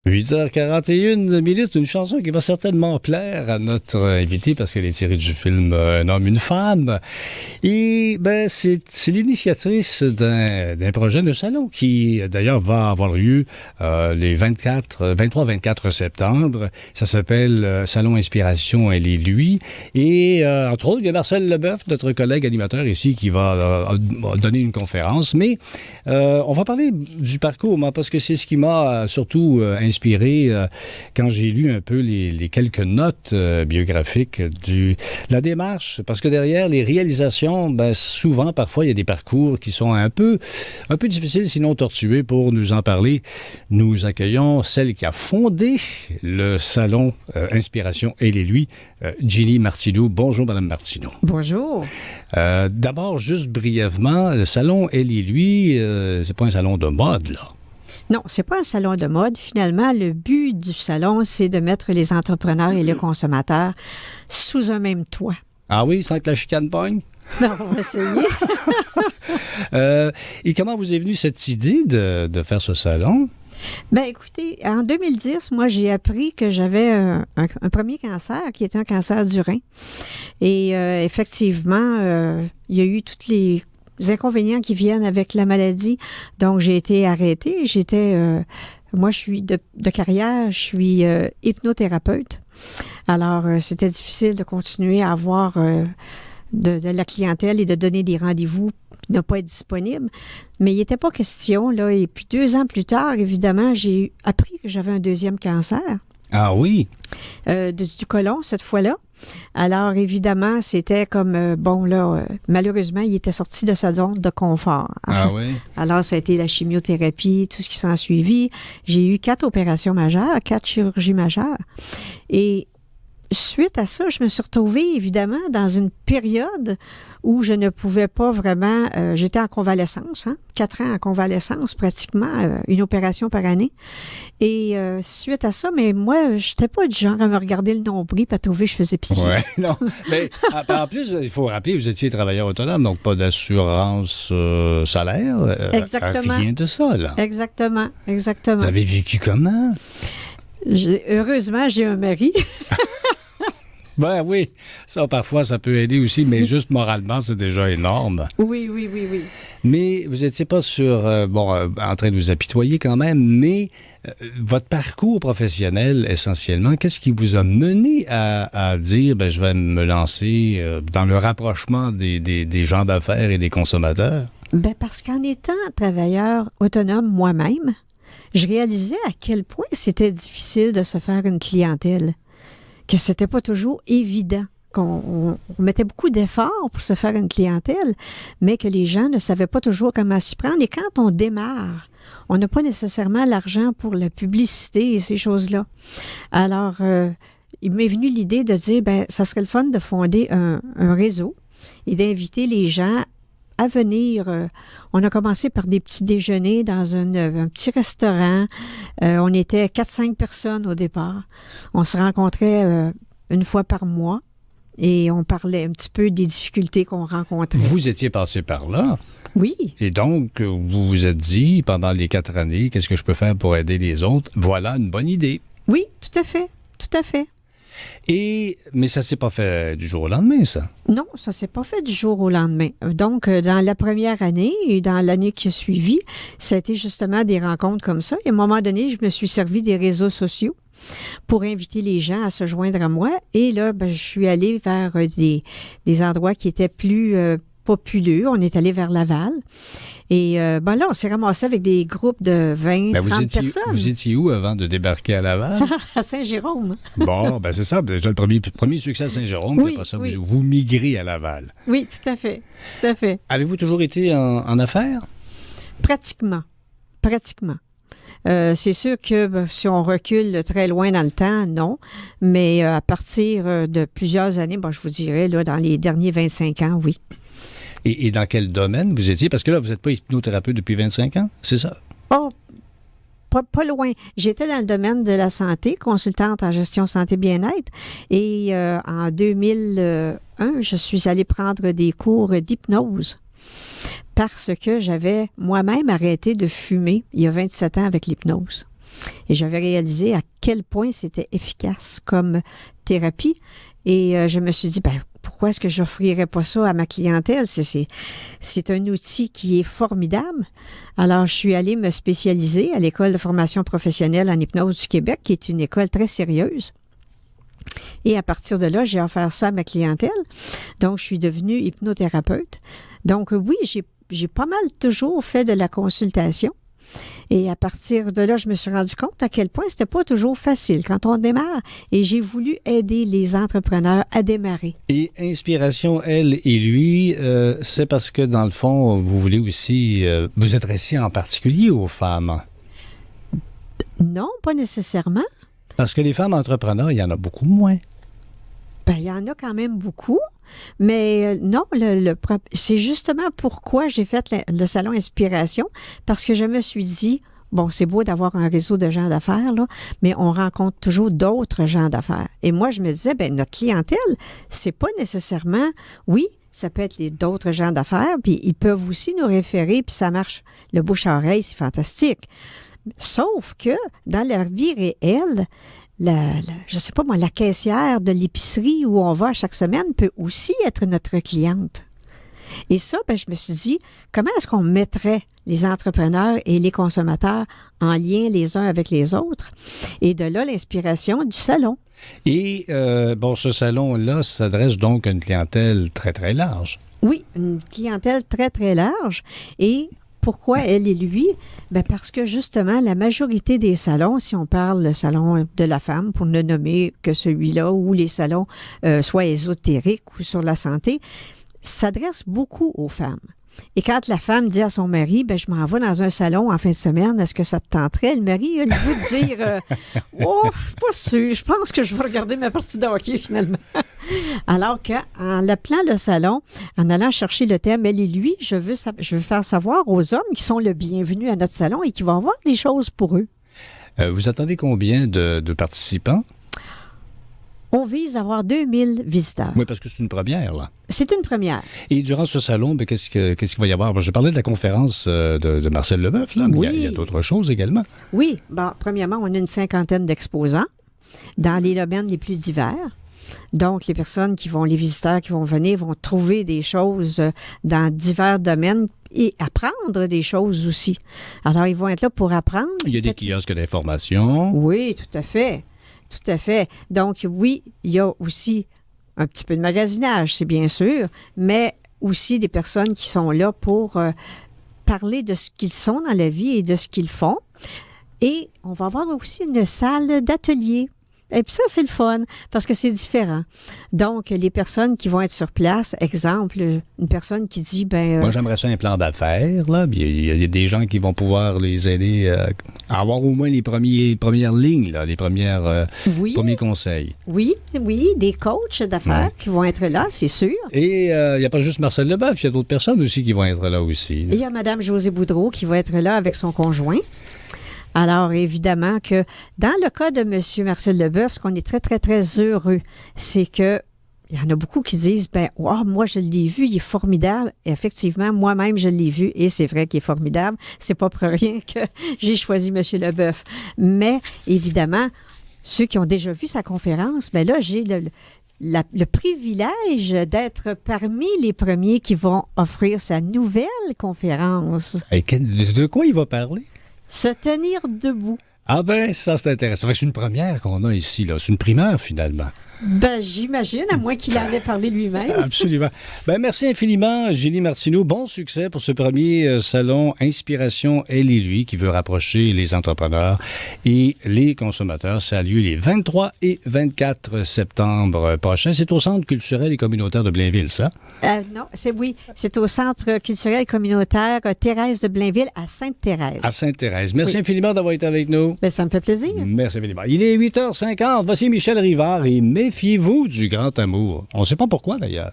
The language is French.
8h41, une chanson qui va certainement plaire à notre invité parce qu'elle est tirée du film Un homme, une femme. Et c'est l'initiatrice d'un projet de salon qui d'ailleurs va avoir lieu les 23-24 septembre. Ça s'appelle Salon Inspiration, elle et lui. Et entre autres, il y a Marcel Leboeuf, notre collègue animateur ici, qui va donner une conférence. Mais on va parler du parcours, moi, parce que c'est ce qui m'a surtout inspiré quand j'ai lu un peu les quelques notes biographiques de la démarche. Parce que derrière les réalisations, souvent, parfois, il y a des parcours qui sont un peu difficiles, sinon tortueux. Pour nous en parler, nous accueillons celle qui a fondé le salon Inspiration, elle et lui, Ginny Martineau. Bonjour, Madame Martineau. Bonjour. D'abord, juste brièvement, le salon elle et lui, c'est pas un salon de mode, là. Non, c'est pas un salon de mode. Finalement, le but du salon, c'est de mettre les entrepreneurs et les consommateurs sous un même toit. Ah oui, sans que la chicane pogne? Non, on va essayer. Et comment vous est venue cette idée de faire ce salon? Écoutez, en 2010, moi, j'ai appris que j'avais un premier cancer, qui était un cancer du rein. Et effectivement, il y a eu toutes les inconvénients qui viennent avec la maladie. Donc, j'ai été arrêtée. Moi, je suis de carrière, je suis hypnothérapeute. Alors, c'était difficile de continuer à avoir de la clientèle et de donner des rendez-vous, ne pas être disponible. Mais il n'était pas question, là. Et puis, 2 ans plus tard, évidemment, j'ai appris que j'avais un deuxième cancer. Ah oui? Du côlon, cette fois-là. Alors, évidemment, c'était comme, malheureusement, il était sorti de sa zone de confort. Ah oui? Alors, ça a été la chimiothérapie, tout ce qui s'en suivit. J'ai eu 4 opérations majeures, 4 chirurgies majeures. Et suite à ça, je me suis retrouvée, évidemment, dans une période où je ne pouvais pas vraiment... j'étais en convalescence, 4 ans en convalescence, pratiquement, une opération par année. Et suite à ça, mais moi, je n'étais pas du genre à me regarder le nombril et à trouver que je faisais pitié. Oui, non. Mais en plus, il faut rappeler, vous étiez travailleur autonome, donc pas d'assurance salaire. Exactement. Rien de ça, là. Exactement. Vous avez vécu comment? Heureusement, j'ai un mari. Ben oui, ça parfois ça peut aider aussi, mais juste moralement, c'est déjà énorme. Oui. Mais vous n'étiez pas en train de vous apitoyer quand même, mais votre parcours professionnel, essentiellement, qu'est-ce qui vous a mené à dire, je vais me lancer dans le rapprochement des gens d'affaires et des consommateurs? Parce qu'en étant travailleur autonome moi-même, je réalisais à quel point c'était difficile de se faire une clientèle. Que c'était pas toujours évident, qu'on mettait beaucoup d'efforts pour se faire une clientèle, mais que les gens ne savaient pas toujours comment s'y prendre. Et quand on démarre, on n'a pas nécessairement l'argent pour la publicité et ces choses-là. Alors, il m'est venu l'idée de dire, ça serait le fun de fonder un réseau et d'inviter les gens à venir. On a commencé par des petits déjeuners dans un petit restaurant. On était 4-5 personnes au départ. On se rencontrait une fois par mois et on parlait un petit peu des difficultés qu'on rencontrait. Vous étiez passé par là? Oui. Et donc, vous vous êtes dit, pendant les 4 années, qu'est-ce que je peux faire pour aider les autres? Voilà une bonne idée. Oui, tout à fait. Mais ça s'est pas fait du jour au lendemain, ça? Non, ça s'est pas fait du jour au lendemain. Donc, dans la première année et dans l'année qui a suivi, ça a été justement des rencontres comme ça. Et à un moment donné, je me suis servi des réseaux sociaux pour inviter les gens à se joindre à moi. Et là, je suis allée vers des endroits qui étaient plus populeux. On est allé vers Laval. Et là, on s'est ramassé avec des groupes de 20-30 personnes. Vous étiez où avant de débarquer à Laval? À Saint-Jérôme. Bon, c'est ça. Déjà, le premier succès à Saint-Jérôme. Oui, après ça, oui. vous migrez à Laval. Oui, tout à fait. Avez-vous toujours été en affaires? Pratiquement. C'est sûr que si on recule très loin dans le temps, non. Mais à partir de plusieurs années, je vous dirais, là, dans les derniers 25 ans, oui. Et dans quel domaine vous étiez? Parce que là, vous n'êtes pas hypnothérapeute depuis 25 ans, c'est ça? Oh, pas loin. J'étais dans le domaine de la santé, consultante en gestion santé-bien-être. Et en 2001, je suis allée prendre des cours d'hypnose parce que j'avais moi-même arrêté de fumer il y a 27 ans avec l'hypnose. Et j'avais réalisé à quel point c'était efficace comme thérapie. Et je me suis dit, pourquoi est-ce que je n'offrirais pas ça à ma clientèle? C'est un outil qui est formidable. Alors, je suis allée me spécialiser à l'École de formation professionnelle en hypnose du Québec, qui est une école très sérieuse. Et à partir de là, j'ai offert ça à ma clientèle. Donc, je suis devenue hypnothérapeute. Donc, oui, j'ai pas mal toujours fait de la consultation. Et à partir de là, je me suis rendu compte à quel point c'était pas toujours facile quand on démarre. Et j'ai voulu aider les entrepreneurs à démarrer. Et Inspiration, elle et lui, c'est parce que, dans le fond, vous voulez aussi vous adresser en particulier aux femmes. Non, pas nécessairement. Parce que les femmes entrepreneurs, il y en a beaucoup moins. Il y en a quand même beaucoup, mais non, c'est justement pourquoi j'ai fait le salon Inspiration, parce que je me suis dit, bon, c'est beau d'avoir un réseau de gens d'affaires, là, mais on rencontre toujours d'autres gens d'affaires. Et moi, je me disais, notre clientèle, c'est pas nécessairement, oui, ça peut être d'autres gens d'affaires, puis ils peuvent aussi nous référer, puis ça marche, le bouche-à-oreille, c'est fantastique. Sauf que, dans la vie réelle, je sais pas moi, la caissière de l'épicerie où on va chaque semaine peut aussi être notre cliente. Et ça, je me suis dit, comment est-ce qu'on mettrait les entrepreneurs et les consommateurs en lien les uns avec les autres? Et de là, l'inspiration du salon. Et, ce salon-là s'adresse donc à une clientèle très, très large. Oui, une clientèle très, très large. Et pourquoi elle et lui? Parce que justement, la majorité des salons, si on parle le salon de la femme, pour ne nommer que celui-là, ou les salons soit ésotériques ou sur la santé, s'adressent beaucoup aux femmes. Et quand la femme dit à son mari, je m'en vais dans un salon en fin de semaine, est-ce que ça te tenterait? Le mari a le goût de dire, oh, je suis pas sûr, je pense que je vais regarder ma partie de hockey finalement. Alors qu'en appelant le salon, en allant chercher le thème, elle et lui, je veux faire savoir aux hommes qui sont le bienvenu à notre salon et qui vont avoir des choses pour eux. Vous attendez combien de participants? On vise à avoir 2000 visiteurs. Oui, parce que c'est une première, là. C'est une première. Et durant ce salon, qu'est-ce qu'il va y avoir? Je parlais de la conférence de Marcel Leboeuf, là, mais oui. il y a d'autres choses également. Oui. Premièrement, on a une 50aine d'exposants dans les domaines les plus divers. Donc, les visiteurs qui vont venir vont trouver des choses dans divers domaines et apprendre des choses aussi. Alors, ils vont être là pour apprendre. Il y a des kiosques d'information. Oui, tout à fait. Tout à fait. Donc, oui, il y a aussi un petit peu de magasinage, c'est bien sûr, mais aussi des personnes qui sont là pour parler de ce qu'ils sont dans la vie et de ce qu'ils font. Et on va avoir aussi une salle d'atelier. Et puis ça, c'est le fun, parce que c'est différent. Donc, les personnes qui vont être sur place, exemple, une personne qui dit, Moi, j'aimerais ça un plan d'affaires, là. Il y a des gens qui vont pouvoir les aider à avoir au moins les premières lignes, là, les premiers conseils. Oui, des coachs d'affaires qui vont être là, c'est sûr. Et il n'y a pas juste Marcel Leboeuf, il y a d'autres personnes aussi qui vont être là aussi. Il y a Mme Josée Boudreau qui va être là avec son conjoint. Alors, évidemment que dans le cas de M. Marcel Leboeuf, ce qu'on est très, très, très heureux, c'est que il y en a beaucoup qui disent, moi, je l'ai vu, il est formidable. Et effectivement, moi-même, je l'ai vu et c'est vrai qu'il est formidable. C'est pas pour rien que j'ai choisi M. Leboeuf. Mais, évidemment, ceux qui ont déjà vu sa conférence, là, j'ai le privilège d'être parmi les premiers qui vont offrir sa nouvelle conférence. Et de quoi il va parler? Se tenir debout. Ah ça, c'est intéressant. C'est une première qu'on a ici, là. C'est une primeur, finalement. J'imagine, à moins qu'il en ait parlé lui-même. Absolument. Merci infiniment, Julie Martineau. Bon succès pour ce premier salon Inspiration, elle et lui, qui veut rapprocher les entrepreneurs et les consommateurs. Ça a lieu les 23 et 24 septembre prochains. C'est au Centre culturel et communautaire de Blainville, ça? Non, c'est au Centre culturel et communautaire Thérèse de Blainville à Sainte-Thérèse. À Sainte-Thérèse. Merci infiniment d'avoir été avec nous. Ça me fait plaisir. Merci infiniment. Il est 8h50. Voici Michel Rivard et méfiez-vous du grand amour. On ne sait pas pourquoi, d'ailleurs.